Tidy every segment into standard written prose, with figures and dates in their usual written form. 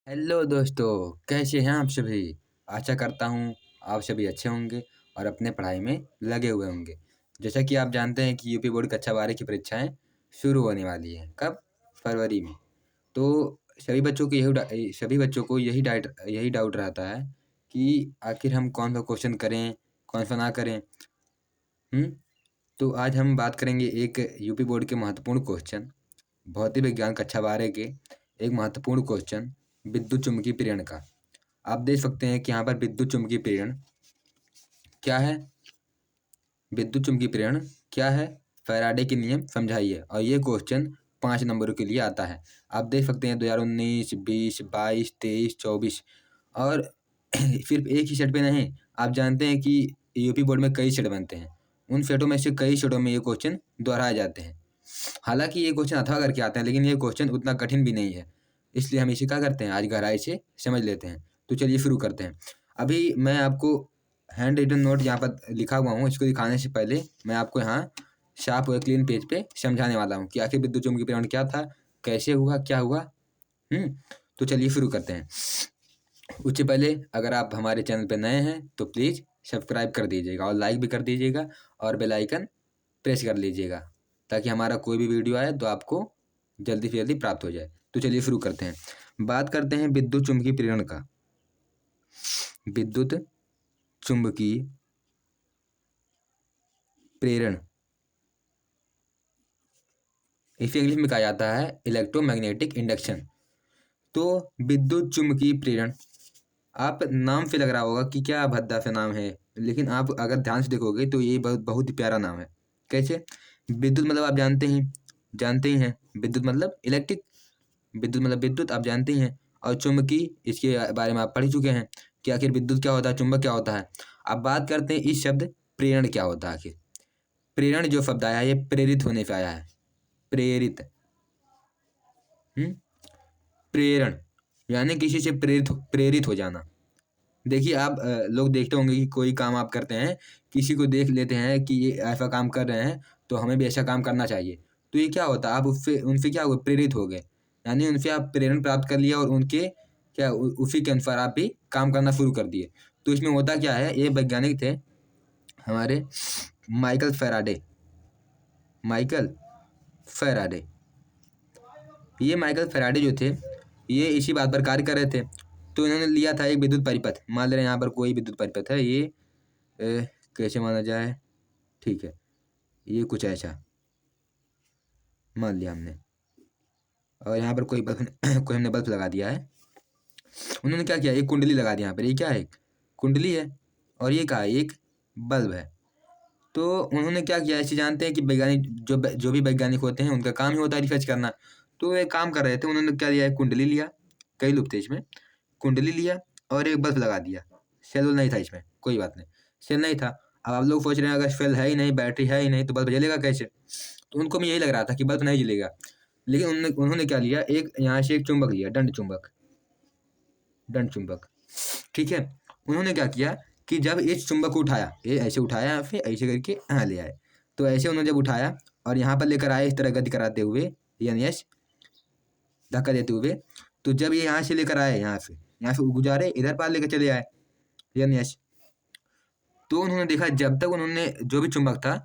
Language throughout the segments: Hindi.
हेलो दोस्तों, कैसे हैं आप सभी। आशा करता हूँ आप सभी अच्छे होंगे और अपने पढ़ाई में लगे हुए होंगे। जैसा कि आप जानते हैं कि यूपी बोर्ड कक्षा 12 की परीक्षाएं शुरू होने वाली हैं। कब? फरवरी में। तो सभी बच्चों को यही डाउट रहता है कि आखिर हम कौन सा क्वेश्चन करें, कौन सा ना करें। तो आज हम बात करेंगे एक यूपी बोर्ड के महत्वपूर्ण क्वेश्चन, भौतिक विज्ञान कक्षा 12 के एक महत्वपूर्ण क्वेश्चन, विद्युत चुम्बकीय प्रेरण का। आप देख सकते हैं कि यहाँ पर विद्युत चुम्बकीय प्रेरण क्या है। विद्युत चुम्बकीय प्रेरण क्या है, फैराडे के नियम समझाइए। और ये क्वेश्चन 5 नंबरों के लिए आता है। आप देख सकते हैं 2019, 20, 22, 23, 24 और सिर्फ एक ही सेट पे नहीं, आप जानते हैं कि यूपी बोर्ड में कई सेट बनते हैं। उन सेटों में से कई सेटों में ये क्वेश्चन दोहराए जाते हैं। हालांकि ये क्वेश्चन अथवा करके आते हैं, लेकिन ये क्वेश्चन उतना कठिन भी नहीं है। इसलिए हम इसे क्या करते हैं, आज गहराई से समझ लेते हैं। तो चलिए शुरू करते हैं। अभी मैं आपको हैंड रिटन नोट यहाँ पर लिखा हुआ हूँ, इसको दिखाने से पहले मैं आपको यहाँ शार्प और क्लीन पेज पे समझाने वाला हूँ कि आखिर विद्युत चुम्बकीय प्रेरण क्या था, कैसे हुआ, क्या हुआ। तो चलिए शुरू करते हैं। उससे पहले अगर आप हमारे चैनल पर नए हैं तो प्लीज़ सब्सक्राइब कर दीजिएगा और लाइक भी कर दीजिएगा और बेल आइकन प्रेस कर लीजिएगा, ताकि हमारा कोई भी वीडियो आए तो आपको जल्दी से जल्दी प्राप्त हो जाए। तो चलिए शुरू करते हैं। बात करते हैं विद्युत चुम्बकीय प्रेरण का। विद्युत चुम्बकीय प्रेरण, इसे इंग्लिश में कहा जाता है इलेक्ट्रोमैग्नेटिक इंडक्शन। तो विद्युत चुम्बकीय प्रेरण, आप नाम से लग रहा होगा कि क्या भद्दा सा नाम है, लेकिन आप अगर ध्यान से देखोगे तो ये बहुत बहुत ही प्यारा नाम है। कैसे? विद्युत मतलब आप जानते ही हैं, विद्युत मतलब इलेक्ट्रिक, विद्युत मतलब विद्युत, आप जानते ही हैं। और चुंबकीय, इसके बारे में आप पढ़ ही चुके हैं कि आखिर विद्युत क्या होता है, चुंबक क्या होता है। अब बात करते हैं इस शब्द प्रेरण क्या होता है। आखिर प्रेरण जो शब्द आया है, ये प्रेरित होने से आया है। प्रेरित, प्रेरण यानी किसी से प्रेरित हो जाना। देखिए आप लोग देखते होंगे कि कोई काम आप करते हैं, किसी को देख लेते हैं कि ये ऐसा काम कर रहे हैं तो हमें भी ऐसा काम करना चाहिए। तो ये क्या होता है, आप उससे उनसे क्या हुए, प्रेरित हो गए। यानी उनसे आप प्रेरणा प्राप्त कर लिया और उनके उसी के अनुसार आप भी काम करना शुरू कर दिए। तो इसमें होता क्या है, ये वैज्ञानिक थे हमारे माइकल फैराडे। माइकल फैराडे, ये माइकल फैराडे जो थे, ये इसी बात पर कार्य कर रहे थे। तो इन्होंने लिया था एक विद्युत परिपथ। मान ले रहे हैं यहाँ पर कोई विद्युत परिपथ है, ये कैसे माना जाए, ठीक है, ये कुछ ऐसा मान लिया हमने। और यहाँ पर कोई बल्ब कोई हमने बल्ब लगा दिया है। उन्होंने क्या किया, एक कुंडली लगा दी यहाँ पर। ये क्या है, एक कुंडली है और ये क्या है, एक बल्ब है। तो उन्होंने क्या किया, ऐसे जानते हैं कि वैज्ञानिक जो भी वैज्ञानिक होते हैं उनका काम ही होता है रिसर्च करना। तो वे काम कर रहे थे, उन्होंने क्या लिया, एक कुंडली लिया, कई लोग थे इसमें, कुंडली लिया और एक बल्ब लगा दिया। सेल नहीं था इसमें, कोई बात नहीं, सेल नहीं था। अब आप लोग सोच रहे हैं अगर सेल है ही नहीं, बैटरी है ही नहीं, तो बल्ब जलेगा कैसे। तो उनको भी यही लग रहा था कि बल्ब नहीं जलेगा। लेकिन उन्होंने क्या लिया, एक यहाँ से एक चुंबक लिया, दंड चुंबक, दंड चुंबक, ठीक है। उन्होंने क्या किया कि जब इस चुंबक को उठाया, ये ऐसे उठाया, फिर ऐसे करके यहाँ ले आए। तो ऐसे उन्होंने जब उठाया और यहाँ पर लेकर आए, इस तरह गति कराते हुए, यानी यस धक्का देते हुए, तो जब ये यहाँ से लेकर आए, यहाँ से गुजारे, इधर पार लेकर चले आए, यानी यस। तो उन्होंने देखा, जब तक उन्होंने जो भी चुंबक था,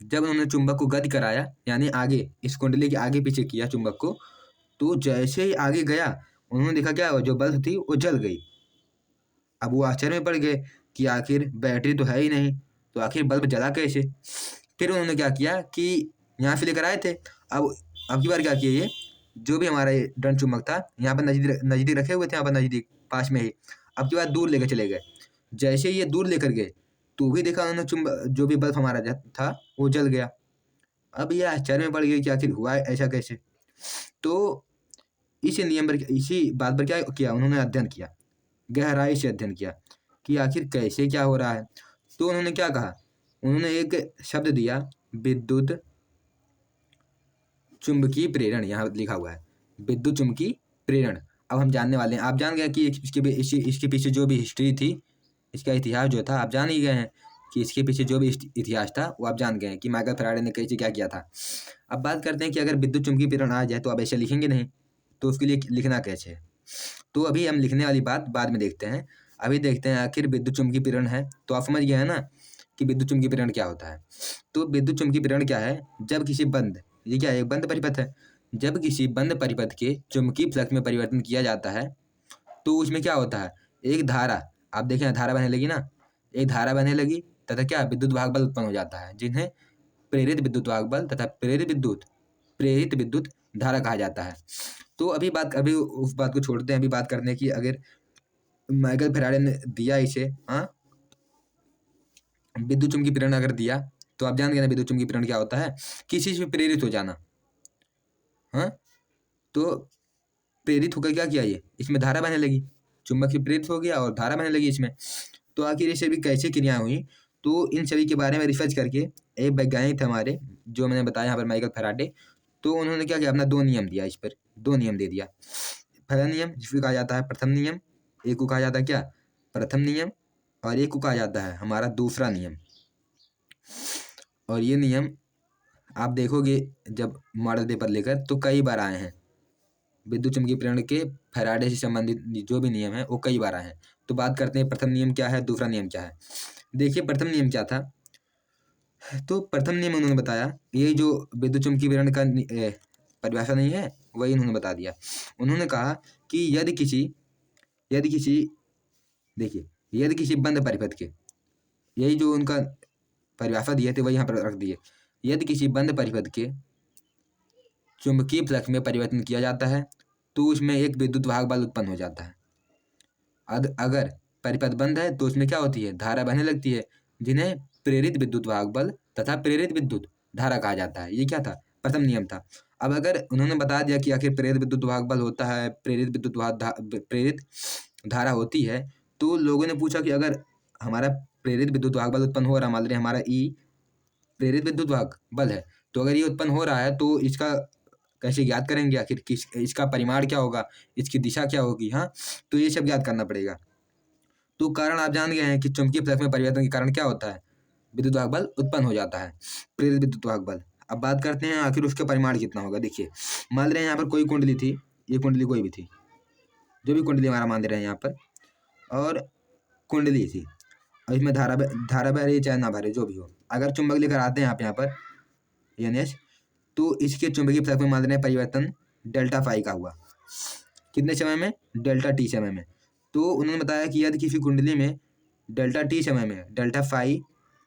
जब उन्होंने चुंबक को गति कराया, यानी आगे इस कुंडली के आगे पीछे किया चुंबक को, तो जैसे ही आगे गया, उन्होंने देखा क्या, जो बल्ब थी वो जल गई। अब वो आश्चर्य में पड़ गए कि आखिर बैटरी तो है ही नहीं, तो आखिर बल्ब जला कैसे। फिर उन्होंने क्या किया कि यहाँ से लेकर आए थे, अब की बार क्या किया, ये जो भी हमारा ये दंड चुंबक था, यहाँ पर नजदीक रखे हुए थे, यहाँ पर नजदीक पास में ही। अब की बार दूर लेकर चले गए। जैसे ये दूर लेकर गए, तो भी देखा उन्होंने चुंबक, जो भी बल्ब हमारा था वो जल गया। अब ये आश्चर्य में पड़ गए कि आखिर हुआ ऐसा कैसे। तो इसी बात पर क्या किया, उन्होंने अध्ययन किया, गहराई से अध्ययन किया कि आखिर कैसे क्या हो रहा है। तो उन्होंने क्या कहा, उन्होंने एक शब्द दिया, विद्युत चुंबकीय प्रेरण, यहाँ लिखा हुआ है विद्युत चुंबकीय प्रेरण। अब हम जानने वाले हैं, आप जान गए कि इसके पीछे जो भी हिस्ट्री थी, इसका इतिहास जो था, आप जान ही गए हैं कि इसके पीछे जो भी इतिहास था वो आप जान गए हैं कि माइकल फैराडे ने कैसे क्या किया था। अब बात करते हैं कि अगर विद्युत चुंबकीय प्रेरण आ जाए तो आप ऐसे लिखेंगे नहीं, तो उसके लिए लिखना कैसे है। तो अभी हम लिखने वाली बात बाद में देखते हैं। अभी देखते हैं आखिर विद्युत चुम्बकीय प्रेरण है तो आप समझ गए हैं ना कि विद्युत चुम्बकीय प्रेरण क्या होता है। तो विद्युत चुम्बकीय प्रेरण क्या है, जब किसी बंद, ये क्या है, एक बंद परिपथ है, जब किसी बंद परिपथ के चुम्बकीय फ्लक्स में परिवर्तन किया जाता है तो उसमें क्या होता है, एक धारा, आप देखें धारा बहने लगी ना, एक धारा बहने लगी तथा क्या विद्युत वाहक बल उत्पन्न हो जाता है, जिन्हें प्रेरित विद्युत वाहक बल तथा प्रेरित विद्युत धारा कहा जाता है। तो अभी उस बात को छोड़ते हैं, अभी बात करने की, अगर माइकल फैराडे ने दिया इसे, हाँ, विद्युत चुम्बकीय प्रेरण अगर दिया तो आप जान गए ना विद्युत चुम्बकीय प्रेरण क्या होता है, किसी से प्रेरित हो जाना। हाँ, तो प्रेरित होकर क्या किया, ये इसमें धारा बहने लगी, चुंबक से प्रेरित हो गया और धारा बहने लगी इसमें। तो आखिर ये सभी कैसे क्रियाएं हुई, तो इन सभी के बारे में रिसर्च करके एक वैज्ञानिक थे हमारे, जो मैंने बताया यहाँ पर, माइकल फैराडे। तो उन्होंने क्या किया, अपना 2 नियम दिया, इस पर 2 नियम दे दिया। पहला नियम जिसको कहा जाता है प्रथम नियम, एक को कहा जाता है क्या, प्रथम नियम, और एक को कहा जाता है हमारा दूसरा नियम। और ये नियम आप देखोगे जब मॉडल पेपर लेकर तो कई बार आए हैं, विद्युत चुम्बकीय प्रेरण के फैराडे से संबंधित जो भी नियम है वो कई बार आए हैं। तो बात करते हैं प्रथम नियम क्या है, दूसरा नियम क्या है। देखिए प्रथम नियम क्या था, तो प्रथम नियम उन्होंने बताया, ये जो विद्युत चुम्बकीय प्रेरण का परिभाषा नहीं है वही उन्होंने बता दिया। उन्होंने कहा कि यदि किसी देखिए यदि किसी बंद परिपथ के, यही जो उनका परिभाषा दिए थे वही यहाँ पर रख दिए, यदि किसी बंद परिपथ के चुंबकीय फ्लक्स में परिवर्तन किया जाता है तो उसमें एक विद्युत वाहक बल उत्पन्न हो जाता है। अगर परिपथ बंद है तो उसमें क्या होती है, धारा बहने लगती है, जिन्हें प्रेरित विद्युत वाहक बल तथा प्रेरित विद्युत धारा कहा जाता है। ये क्या था, प्रथम नियम था। अब अगर उन्होंने बता दिया कि आखिर प्रेरित विद्युत वाहक बल होता है, प्रेरित धारा होती है, तो लोगों ने पूछा कि अगर हमारा प्रेरित विद्युत वाहक बल उत्पन्न हो रहा, मान लीजिए हमारा ई प्रेरित विद्युत वाहक बल है, तो अगर ये उत्पन्न हो रहा है तो इसका कैसे ज्ञात करेंगे, आखिर किस इसका परिमाण क्या होगा, इसकी दिशा क्या होगी, हाँ, तो ये सब ज्ञात करना पड़ेगा। तो कारण आप जान गए हैं कि चुंबकीय फ्लक्स में परिवर्तन के कारण क्या होता है, विद्युत वाहक बल उत्पन्न हो जाता है, प्रेरित विद्युत वाहक बल। अब बात करते हैं आखिर उसका परिमाण कितना होगा। देखिए मान रहे हैं यहाँ पर कोई कुंडली थी, ये कुंडली कोई भी थी, जो भी कुंडली हमारा मान रहे हैं यहाँ पर, और कुंडली थी और इसमें धारा बह रही है चाहे ना बह रही, जो भी हो, अगर चुंबक लेकर आते हैं आप यहाँ पर NH, तो इसके चुंबकीय फ्लक्स में मान रहे हैं परिवर्तन डेल्टा फाई का हुआ, कितने समय में, डेल्टा टी समय में। तो उन्होंने बताया कि यदि किसी कुंडली में डेल्टा टी समय में डेल्टा फाई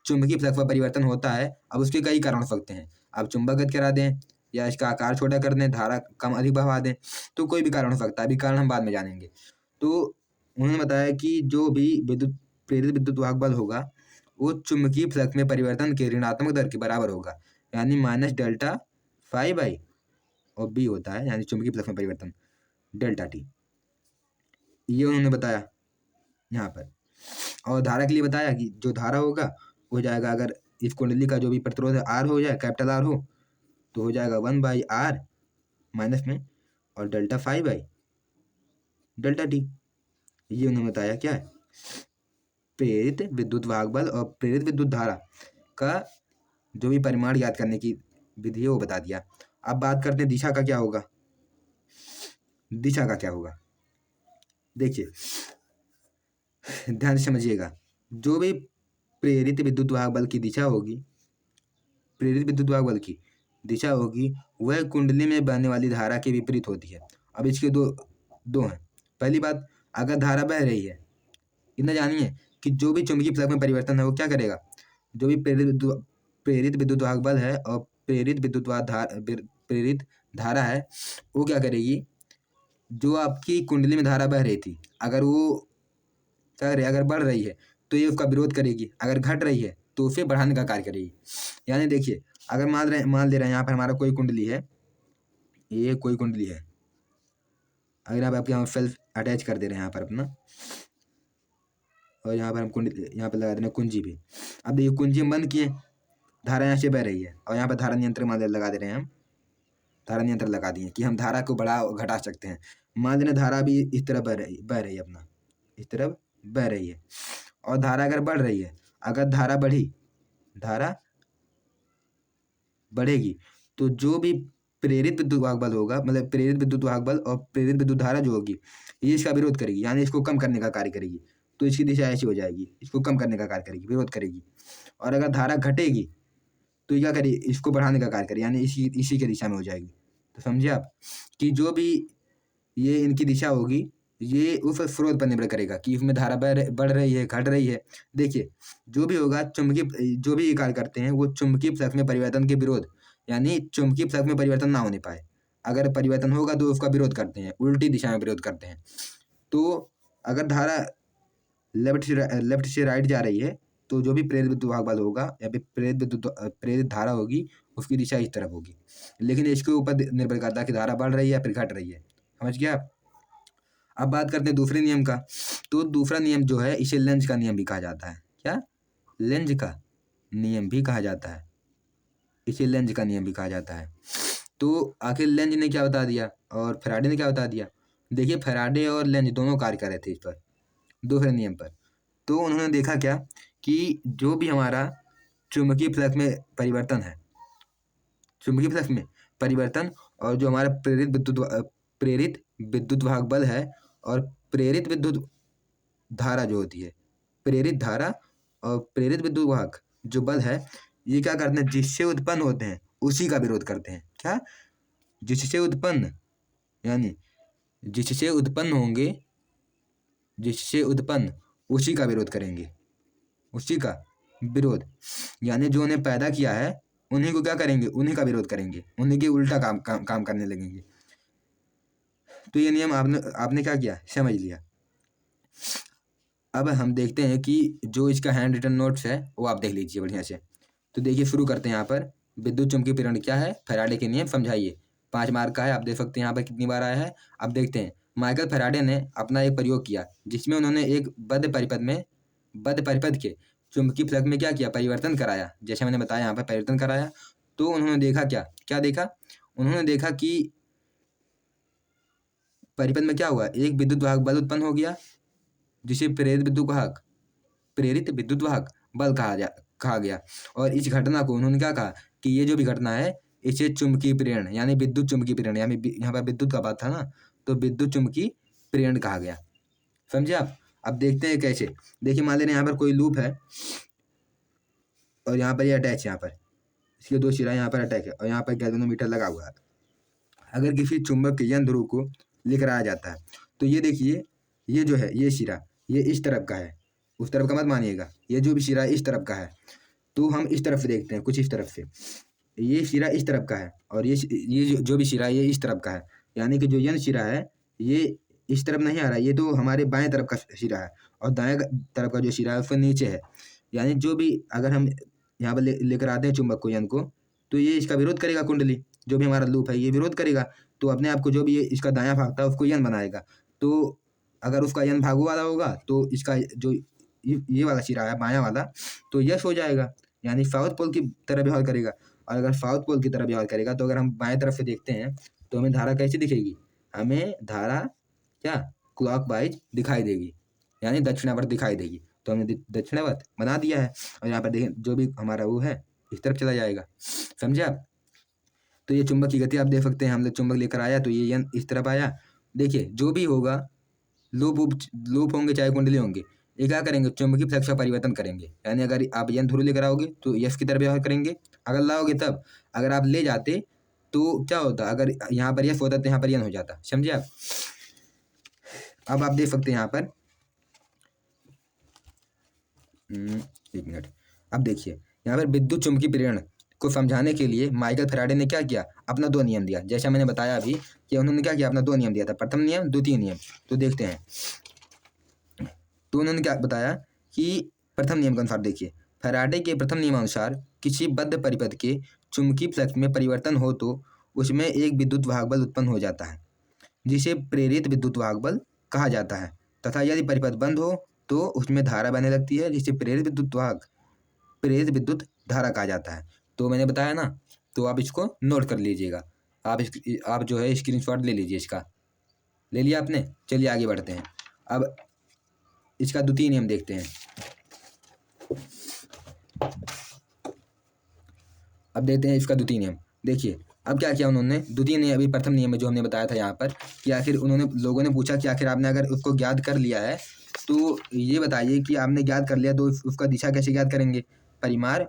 चुंबकीय फ्लक्स में परिवर्तन होता है, अब उसके कई कारण हो सकते हैं, आप चुंबक गति करा दें या इसका आकार छोटा कर दें, धारा कम अधिक बहा दें, तो कोई भी कारण हो सकता है, अभी कारण हम बाद में जानेंगे। तो उन्होंने बताया कि जो भी प्रेरित विद्युत वाहक बल होगा वो चुंबकीय फ्लक्स में परिवर्तन के ऋणात्मक दर के बराबर होगा, यानी माइनस डेल्टा फाई बाई, और बी होता है यानी चुंबकीय फ्लक्स में परिवर्तन डेल्टा टी, ये उन्होंने बताया यहाँ पर। और धारा के लिए बताया कि जो धारा होगा हो जाएगा, अगर इस कुंडली का जो भी प्रतिरोध आर हो जाए, कैपिटल आर हो, तो हो जाएगा 1/r माइनस में और delta phi by delta t. ये उन्होंने बताया क्या है, प्रेरित विद्युत वाहक बल और प्रेरित विद्युत धारा का जो भी परिमाण ज्ञात करने की विधि है वो बता दिया। अब बात करते हैं दिशा का क्या होगा। दिशा का क्या होगा, देखिए ध्यान से समझिएगा, जो भी प्रेरित विद्युत वाहक बल की दिशा होगी, प्रेरित विद्युत वाहक बल की दिशा होगी, वह कुंडली में बहने वाली धारा के विपरीत होती है। अब इसके दो हैं। पहली बात, अगर धारा बह रही है, इतना जानिए कि जो भी चुंबकीय फ्लक्स में परिवर्तन है वो क्या करेगा, जो भी प्रेरित विद्युत वाहक बल है और प्रेरित धारा है, वो क्या करेगी, जो आपकी कुंडली में धारा बह रही थी, अगर वो क्या करे, अगर बढ़ रही है तो ये उसका विरोध करेगी, अगर घट रही है तो उसे बढ़ाने का कार्य करेगी। यानी देखिए अगर मान ले रहे हैं यहाँ पर हमारा कोई कुंडली है, ये कोई कुंडली है, अगर आप यहाँ सेल्फ अटैच कर दे रहे हैं यहाँ पर अपना, और यहाँ पर हम कुंडली यहाँ पर लगा दे रहे हैं कुंजी भी। अब देखिए कुंजी हम बंद किए, धारा यहाँ से बह रही है, और यहाँ पर धारा नियंत्रण मान लगा दे रहे हैं हम, धारा नियंत्रण लगा दिए कि हम धारा को बढ़ा घटा सकते हैं। मान लेना धारा भी इस तरह बह रही है अपना, इस तरफ बह रही है, और धारा अगर बढ़ रही है, अगर धारा बढ़ेगी तो जो भी प्रेरित विद्युत वाहक बल होगा, मतलब प्रेरित विद्युत वाहक बल और प्रेरित विद्युत धारा जो होगी ये इसका विरोध करेगी, यानी इसको कम करने का कार्य करेगी। तो इसकी दिशा ऐसी हो जाएगी, इसको कम करने का कार्य करेगी, विरोध करेगी। और अगर धारा घटेगी तो ये क्या करेगी, इसको बढ़ाने का कार्य करेगी, यानी इसी की दिशा में हो जाएगी। तो समझे आप कि जो भी ये इनकी दिशा होगी ये उस स्रोत पर निर्भर करेगा कि उसमें धारा बढ़ रही है, घट रही है। देखिए जो भी होगा जो भी ये कार्य करते हैं वो चुंबकीय फ्लक्स में परिवर्तन के विरोध, यानी चुंबकीय फ्लक्स में परिवर्तन ना होने पाए। अगर परिवर्तन होगा तो उसका विरोध करते हैं, उल्टी दिशा में विरोध करते हैं। तो अगर धारा लेफ्ट से राइट जा रही है तो जो भी प्रेरित विद्युत वाहक बल होगा या फिर प्रेरित धारा होगी उसकी दिशा इस तरफ होगी। लेकिन इसके ऊपर निर्भर करता है कि धारा बढ़ रही है या फिर घट रही है। समझ गया आप? अब बात करते हैं दूसरे नियम का। तो दूसरा नियम जो है इसे लेंज का नियम भी कहा जाता है। क्या? लेंज का नियम भी कहा जाता है, इसे लेंज का नियम भी कहा जाता है। तो आखिर लेंज ने क्या बता दिया और फैराडे ने क्या बता दिया? देखिए फैराडे और लेंज दोनों कार्य कर रहे थे इस पर, दूसरे नियम पर। तो उन्होंने देखा क्या कि जो भी हमारा चुंबकीय फ्लक्स में परिवर्तन है, चुंबकीय फ्लक्स में परिवर्तन और जो हमारा प्रेरित विद्युत वाहक बल है और प्रेरित विद्युत धारा जो होती है, प्रेरित धारा और प्रेरित विद्युत वाहक जो बल है ये क्या करते हैं, जिससे उत्पन्न होते हैं उसी का विरोध करते हैं। क्या? जिससे उत्पन्न, यानी जिससे उत्पन्न होंगे, जिससे उत्पन्न उसी का विरोध करेंगे, उसी का विरोध, यानी जो उन्हें पैदा किया है उन्हीं को क्या करेंगे, उन्हीं का विरोध करेंगे, उन्हीं के उल्टा काम करने लगेंगे। तो ये नियम आपने क्या किया, समझ लिया। अब हम देखते हैं कि जो इसका हैंड रिटन नोट्स है वो आप देख लीजिए बढ़िया से। तो देखिए शुरू करते हैं। यहाँ पर विद्युत चुम्बकीय प्रेरण क्या है, फैराडे के नियम समझाइए। 5 मार्क का है, आप देख सकते हैं यहाँ पर कितनी बार आया है। अब देखते हैं माइकल फैराडे ने अपना एक प्रयोग किया जिसमें उन्होंने एक बद्ध परिपथ के चुंबकीय फ्लक्स में क्या किया, परिवर्तन कराया। जैसे मैंने बताया यहाँ पर परिवर्तन कराया। तो उन्होंने देखा क्या देखा, उन्होंने देखा कि परिपथ में क्या हुआ, एक विद्युत वाहक बल उत्पन्न हो गया जिसे प्रेरित विद्युत वाहक बल कहा गया। और इस घटना को उन्होंने क्या कहा कि ये जो भी घटना है इसे चुंबकीय प्रेरण यानी विद्युत चुंबकीय प्रेरण, यानी यहाँ पर विद्युत का बात था ना, तो विद्युत चुंबकीय प्रेरण कहा गया। समझे आप? अब देखते हैं कैसे। देखिए मान लेना यहाँ पर कोई लूप है और यहाँ पर ये अटैच है, यहाँ पर इसके 2 सिरा यहाँ पर अटैच है और यहाँ पर गैल्वेनोमीटर लगा हुआ है। अगर किसी चुंबक के यंत्र को लेकर आया जाता है तो ये देखिए ये जो है ये सिरा ये इस तरफ का है, उस तरफ का मत मानिएगा, ये जो भी सिरा इस तरफ का है। तो हम इस तरफ से देखते हैं, कुछ इस तरफ से ये सिरा इस तरफ का है और ये जो भी सिरा ये इस तरफ का है, यानी कि जो यंत्र सिरा है ये इस तरफ नहीं आ रहा है, ये तो हमारे बाएं तरफ का सिरा है और दाएं तरफ का जो सिरा है उसके नीचे है। यानी जो भी अगर हम यहाँ पर लेकर आते हैं चुंबक को, यंत्र को, तो ये इसका विरोध करेगा, कुंडली जो भी हमारा लूप है ये विरोध करेगा। तो अपने आप को जो भी इसका दायां भाग था उसको यन बनाएगा। तो अगर उसका यन भागू वाला होगा तो इसका जो ये वाला सिरा है बायां वाला तो यस हो जाएगा, यानी साउथ पोल की तरह व्यवहार करेगा। और अगर साउथ पोल की तरह व्यवहार करेगा तो अगर हम बाएं तरफ से देखते हैं तो हमें धारा कैसी दिखेगी, हमें धारा क्या क्लॉकवाइज दिखाई देगी, यानी दक्षिणावर्त दिखाई देगी। तो हमने दक्षिणावर्त बना दिया है और यहाँ पर देखें जो भी हमारा वो है इस तरफ चला जाएगा। समझे आप? तो ये चुंबक की गति आप देख सकते हैं, हम लोग चुंबक लेकर आया तो ये यन इस तरफ आया। देखिए जो भी होगा लूप होंगे चाहे कुंडली होंगे, ये क्या करेंगे, चुंबकीय फ्लक्स का परिवर्तन करेंगे। यानी अगर आप यन ध्रुव लेकर आओगे तो यस की तरफ व्यवहार करेंगे, अगर लाओगे तब। अगर आप ले जाते तो क्या होता, अगर यहाँ पर यस होता तो यहाँ पर यन हो जाता। समझे आप? अब आप देख सकते हैं यहाँ पर 1 मिनट। अब देखिए यहाँ पर विद्युत चुंबकीय प्रेरण को समझाने के लिए माइकल फैराडे ने क्या किया, अपना 2 नियम दिया। जैसा मैंने बताया अभी कि उन्होंने क्या किया, अपना 2 नियम दिया था, प्रथम नियम द्वितीय नियम। तो देखते हैं। तो उन्होंने क्या बताया कि प्रथम नियम के अनुसार देखिए, फैराडे के प्रथम नियमानुसार किसी बद्ध परिपथ के चुंबकीय फ्लक्स में परिवर्तन हो तो उसमें एक विद्युत वाहक बल उत्पन्न हो जाता है जिसे प्रेरित विद्युत वाहक बल कहा जाता है, तथा यदि परिपथ बंद हो तो उसमें धारा बहने लगती है जिसे प्रेरित विद्युत धारा कहा जाता है। तो मैंने बताया ना, तो आप इसको नोट कर लीजिएगा। आप जो है स्क्रीनशॉट ले लीजिए इसका। ले लिया आपने? चलिए आगे बढ़ते हैं। अब इसका द्वितीय नियम देखते हैं। अब देखते हैं इसका द्वितीय नियम। देखिए अब क्या किया उन्होंने, द्वितीय नियम, अभी प्रथम नियम में जो हमने बताया था यहाँ पर कि आखिर उन्होंने, लोगों ने पूछा कि आखिर आपने अगर उसको ज्ञात कर लिया है तो ये बताइए कि आपने ज्ञात कर लिया तो उसका दिशा कैसे ज्ञात करेंगे। परिमाण,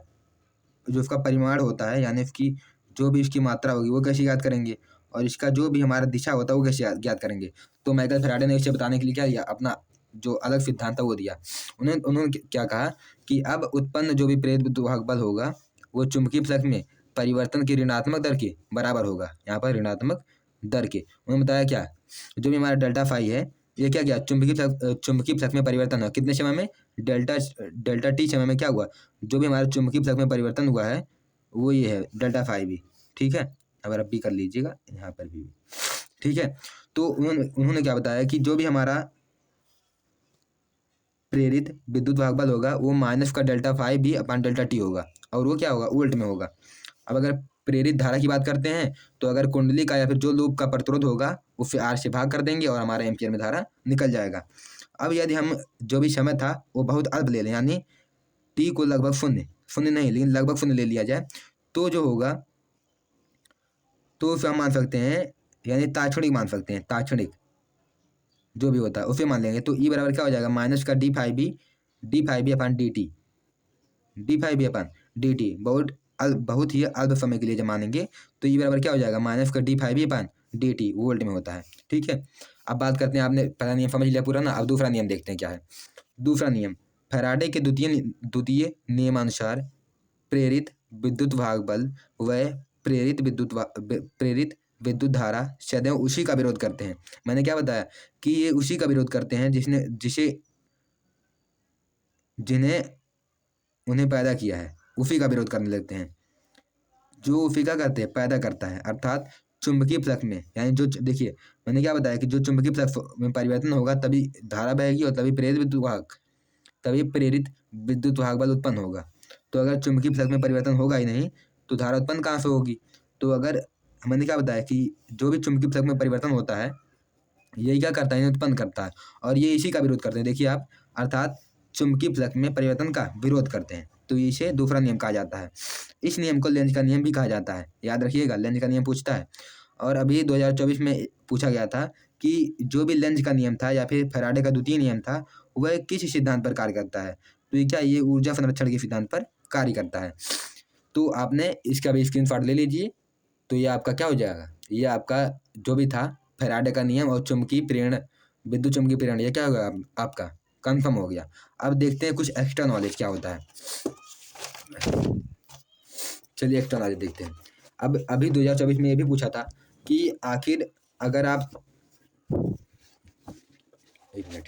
जो उसका परिमाण होता है यानी उसकी जो भी उसकी मात्रा होगी वो कैसे ज्ञात करेंगे, और इसका जो भी हमारा दिशा होता है वो कैसे ज्ञात करेंगे। तो माइकल फैराडे ने इसे बताने के लिए क्या दिया, अपना जो अलग सिद्धांत था वो दिया। उन्होंने उन्होंने क्या कहा कि अब उत्पन्न जो भी प्रेरित विद्युत बल होगा वो चुंबकीय फ्लक्स में परिवर्तन की ऋणात्मक दर के बराबर होगा। यहाँ पर ऋणात्मक दर के उन्होंने बताया क्या, जो भी हमारा डेल्टा फाई है ये क्या गया, चुंबकीय फ्लक्स में परिवर्तन हुआ कितने समय में, डेल्टा टी समय में क्या हुआ, जो भी हमारे चुंबकीय फ्लक्स में परिवर्तन हुआ है वो ये है डेल्टा फाई भी। ठीक है, अब भी कर लीजिएगा यहाँ पर भी। ठीक है, तो उन्होंने क्या बताया कि जो भी हमारा प्रेरित विद्युत वाहक बल होगा वो माइनस का डेल्टा फाई भी अपॉन डेल्टा टी होगा, और वो क्या होगा, उल्ट में होगा। अब अगर प्रेरित धारा की बात करते हैं तो अगर कुंडली का या फिर जो लूप का प्रतिरोध होगा उससे आर से भाग कर देंगे और हमारा एम्पियर में धारा निकल जाएगा। अब यदि हम जो भी समय था वो बहुत अल्प ले लें, यानी टी को लगभग शून्य नहीं लेकिन लगभग शून्य ले लिया जाए, तो जो होगा तो उसे हम मान सकते हैं, यानी ताक्षणिक मान सकते हैं, ताक्षणिक जो भी होता है उसे मान लेंगे। तो ई बराबर क्या हो जाएगा, माइनस का d phi B upon d t, d phi B upon d t, बहुत ही अल्प समय के लिए जब मानेंगे तो ई बराबर क्या हो जाएगा, माइनस का d phi B upon d T volt में होता है। ठीक है, अब बात करते हैं, आपने पहला नियम समझ लिया पूरा ना, अब दूसरा नियम देखते हैं क्या है। दूसरा नियम, फैराडे के द्वितीय नियमानुसार प्रेरित विद्युत वाहक बल व प्रेरित विद्युत धारा सदैव उसी का विरोध करते हैं। मैंने क्या बताया कि ये उसी का विरोध करते हैं जिन्हें उन्हें पैदा किया है, उसी का विरोध करने लगते हैं। जो उसी का करते हैं, पैदा करता है, अर्थात चुंबकीय फ्लक्स में, यानी जो देखिए मैंने क्या बताया कि जो चुंबकीय फ्लक्स में परिवर्तन होगा तभी धारा बहेगी और तभी प्रेरित विद्युत वाहक बल उत्पन्न होगा। तो अगर चुंबकीय फ्लक्स में परिवर्तन होगा ही नहीं तो धारा उत्पन्न कहाँ से होगी। तो अगर मैंने क्या बताया कि जो भी चुंबकीय फ्लक्स में परिवर्तन होता है यही क्या करता है, उत्पन्न करता है, और ये इसी का विरोध करते हैं। देखिए आप, अर्थात चुंबकीय फ्लक्स में परिवर्तन का विरोध करते हैं, तो इसे दूसरा नियम कहा जाता है। इस नियम को लेंज का नियम भी कहा जाता है, याद रखिएगा, लेंज का नियम पूछता है। और अभी 2024 में पूछा गया था कि जो भी लेंज का नियम था या फिर फैराडे का द्वितीय नियम था वह किस सिद्धांत पर कार्य करता है, तो ये क्या, ये ऊर्जा संरक्षण के सिद्धांत पर कार्य करता है। तो आपने इसका भी स्क्रीनशॉट ले लीजिए, तो ये आपका क्या हो जाएगा, ये आपका जो भी था फैराडे का नियम और चुंबकीय प्रेरण, विद्युत चुंबकीय प्रेरण, ये क्या होगा आपका कंफर्म हो गया। अब देखते हैं कुछ एक्स्ट्रा नॉलेज क्या होता है। चलिए एक्स्ट्रा नॉलेज देखते हैं। अब अभी 2024 में ये भी पूछा था कि आखिर अगर आप, एक मिनट,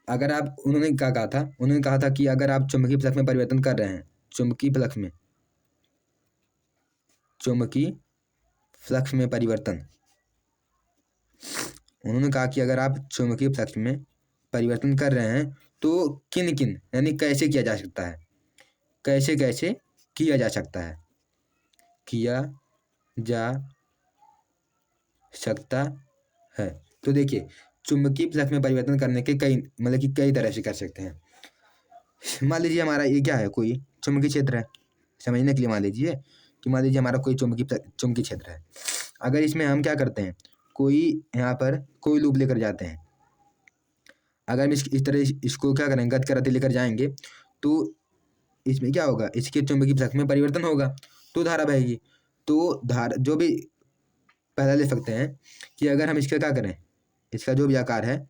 अगर आप, उन्होंने क्या कहा था, उन्होंने कहा था कि अगर आप चुंबकीय फ्लक्स में परिवर्तन कर रहे हैं, चुंबकीय फ्लक्स में परिवर्तन, उन्होंने कहा कि अगर आप चुंबकीय फ्लक्स में परिवर्तन कर रहे हैं तो किन किन, यानी कैसे किया जा सकता है, कैसे कैसे किया जा सकता है, किया जा सकता है। तो देखिए, चुंबकीय फ्लक्स में परिवर्तन करने के कई, मतलब कि कई तरह से कर सकते हैं। मान लीजिए हमारा ये क्या है, कोई चुंबकीय क्षेत्र है, समझने के लिए मान लीजिए कि मान लीजिए हमारा कोई चुंबकीय क्षेत्र है। अगर इसमें हम क्या करते हैं, कोई यहाँ पर कोई लूप लेकर जाते हैं, अगर हम इस तरह इसको क्या करेंगे, गति कराते लेकर जाएंगे तो इसमें क्या होगा, इसके चुंबकीय फ्लक्स में परिवर्तन होगा तो धारा बहेगी। तो धारा जो भी पहला ले सकते हैं कि अगर हम इसका क्या करें, इसका जो भी आकार है,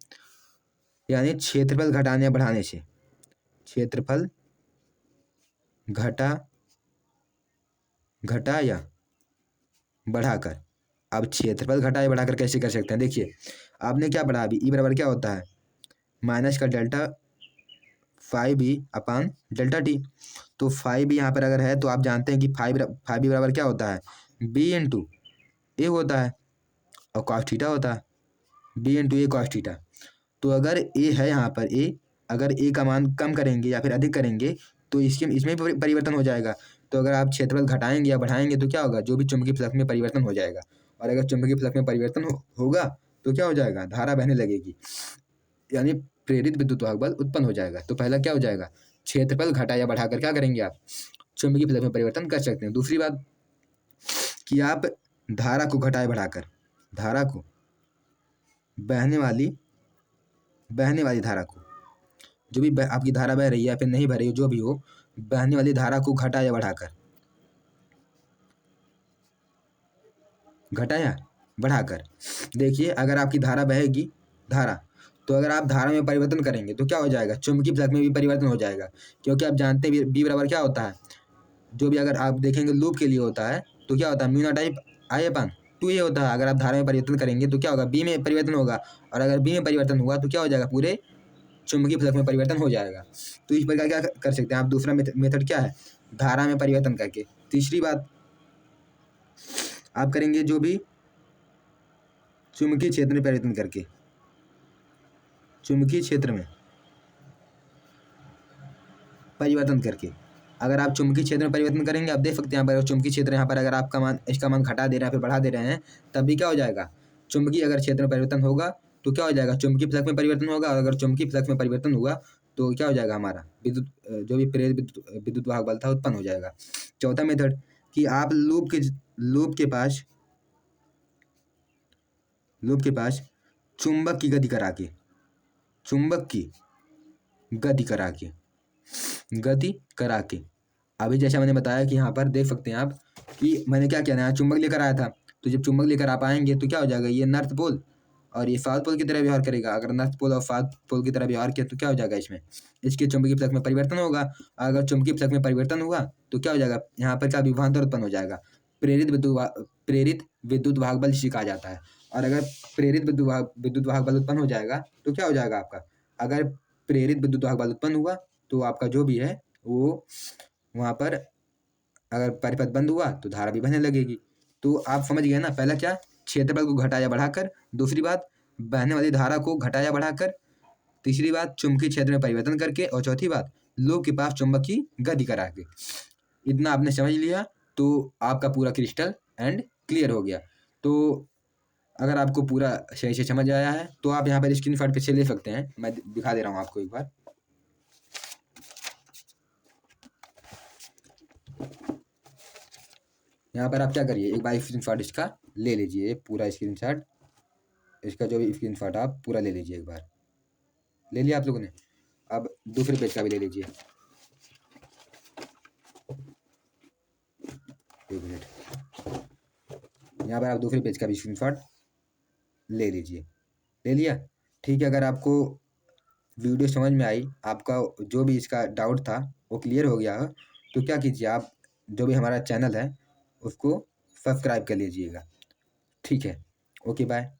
यानी क्षेत्रफल घटाने या बढ़ाने से, क्षेत्रफल घटा या बढ़ाकर, अब क्षेत्रफल घटा या बढ़ाकर कैसे कर सकते हैं, देखिए आपने क्या बढ़ा, अभी ई बराबर क्या होता है, माइनस का delta five B upon delta t. तो फाइव बी यहाँ पर अगर है तो आप जानते हैं कि फाइव बी बराबर क्या होता है, बी इंटू ए होता है और कॉस थीटा होता है, बी इंटू ए कॉस थीटा। तो अगर ए है यहाँ पर, ए अगर ए का मान कम करेंगे या फिर अधिक करेंगे तो इसमें परिवर्तन हो जाएगा। तो अगर आप क्षेत्रफल घटाएंगे या बढ़ाएंगे तो क्या होगा, जो भी चुंबकीय फ्लक्स में परिवर्तन हो जाएगा, और अगर चुंबकीय फ्लक्स में परिवर्तन होगा तो क्या हो जाएगा, धारा बहने लगेगी, यानी प्रेरित विद्युत वाहक बल उत्पन्न हो जाएगा। तो पहला क्या हो जाएगा, क्षेत्रफल घटा या बढ़ाकर क्या करेंगे, आप चुंबकीय फ्लक्स में परिवर्तन कर सकते हैं। दूसरी बात कि आप धारा को घटाए बढ़ाकर, धारा को बहने वाली धारा को, जो भी आपकी धारा बह रही है या फिर नहीं बह रही हो, जो भी हो, बहने वाली धारा को घटाया बढ़ाकर, घटाया बढ़ाकर। देखिए अगर आपकी धारा बहेगी, धारा, तो अगर आप धारा में परिवर्तन करेंगे तो क्या हो जाएगा, चुंबकीय फ्लक्स में भी परिवर्तन हो जाएगा। क्योंकि आप जानते हैं बी बराबर क्या होता है, जो भी अगर आप देखेंगे लूप के लिए होता है तो क्या होता है, mu not I upon 2a होता है। अगर आप धारा में परिवर्तन करेंगे तो क्या होगा, बी में परिवर्तन होगा, और अगर बी में परिवर्तन हुआ तो क्या हो जाएगा, पूरे चुंबकीय फ्लक्स में परिवर्तन हो जाएगा। तो इस प्रकार क्या कर सकते हैं आप, दूसरा मेथड क्या है, धारा में परिवर्तन करके। तीसरी बात आप करेंगे जो भी चुंबकीय क्षेत्र में परिवर्तन करके, चुंबकीय क्षेत्र में परिवर्तन करके। अगर आप चुंबकीय क्षेत्र में परिवर्तन करेंगे, आप देख सकते हैं यहाँ पर चुंबकीय क्षेत्र, यहाँ पर अगर आपका मान, इसका मान घटा दे रहे हैं फिर बढ़ा दे रहे हैं, तब भी क्या हो जाएगा, चुंबकीय अगर क्षेत्र में परिवर्तन होगा तो क्या हो जाएगा, चुंबकीय फ्लक्स में परिवर्तन होगा। और अगर चुंबकीय फ्लक्स में परिवर्तन हुआ तो क्या हो जाएगा, हमारा विद्युत, जो भी प्रेरित विद्युत वाहक बल था उत्पन्न हो जाएगा। चौथा मेथड कि आप लूप के पास चुंबक की गति करा के, चुंबक की गति करा के, अभी जैसा मैंने बताया कि यहाँ पर देख सकते हैं आप कि मैंने क्या किया, चुंबक लेकर आया था, तो जब चुंबक लेकर आप आएंगे तो क्या हो जाएगा, ये नॉर्थ पोल और ये साउथ पोल की तरह व्यवहार करेगा। अगर नॉर्थ पोल और साउथ पोल की तरह व्यवहार किया तो क्या हो जाएगा, इसमें इसके चुंबकीय फ्लक्स में परिवर्तन होगा। अगर चुंबकीय फ्लक्स में परिवर्तन हुआ तो क्या हो जाएगा, यहाँ पर क्या विभवांतर उत्पन्न हो जाएगा, प्रेरित विद्युत वाहक बल जिसे कहा जाता है। और अगर प्रेरित विद्युत वाहक बल उत्पन्न हो जाएगा तो क्या हो जाएगा आपका, अगर प्रेरित विद्युत वाहक बल उत्पन्न हुआ तो आपका जो भी है वो वहाँ पर अगर परिपथ बंद हुआ तो धारा भी बहने लगेगी। तो आप समझ गए ना, पहला क्या, क्षेत्रफल को घटाया बढ़ाकर, दूसरी बात बहने वाली धारा को घटाया बढ़ाकर, तीसरी बात चुंबकीय क्षेत्र में परिवर्तन करके, और चौथी बात लूप के पास चुंबक की गति करा के। इतना आपने समझ लिया तो आपका पूरा क्रिस्टल एंड क्लियर हो गया। तो अगर आपको पूरा सही से समझ आया है तो आप यहाँ पर स्क्रीनशॉट पे से ले सकते हैं, मैं दिखा दे रहा हूँ आपको एक बार। यहाँ पर आप क्या करिए, एक बार स्क्रीनशॉट इसका ले लीजिए, पूरा स्क्रीनशॉट, इसका जो भी स्क्रीनशॉट आप पूरा ले लीजिए। एक बार ले लिया आप लोगों ने, अब दूसरे पेज का भी ले लीजिए। एक मिनट, यहाँ पर आप दूसरे पेज का भी स्क्रीनशॉट ले लीजिए। ले लिया, ठीक है। अगर आपको वीडियो समझ में आई, आपका जो भी इसका डाउट था वो क्लियर हो गया हो, तो क्या कीजिए, आप जो भी हमारा चैनल है उसको सब्सक्राइब कर लीजिएगा। ठीक है, ओके बाय।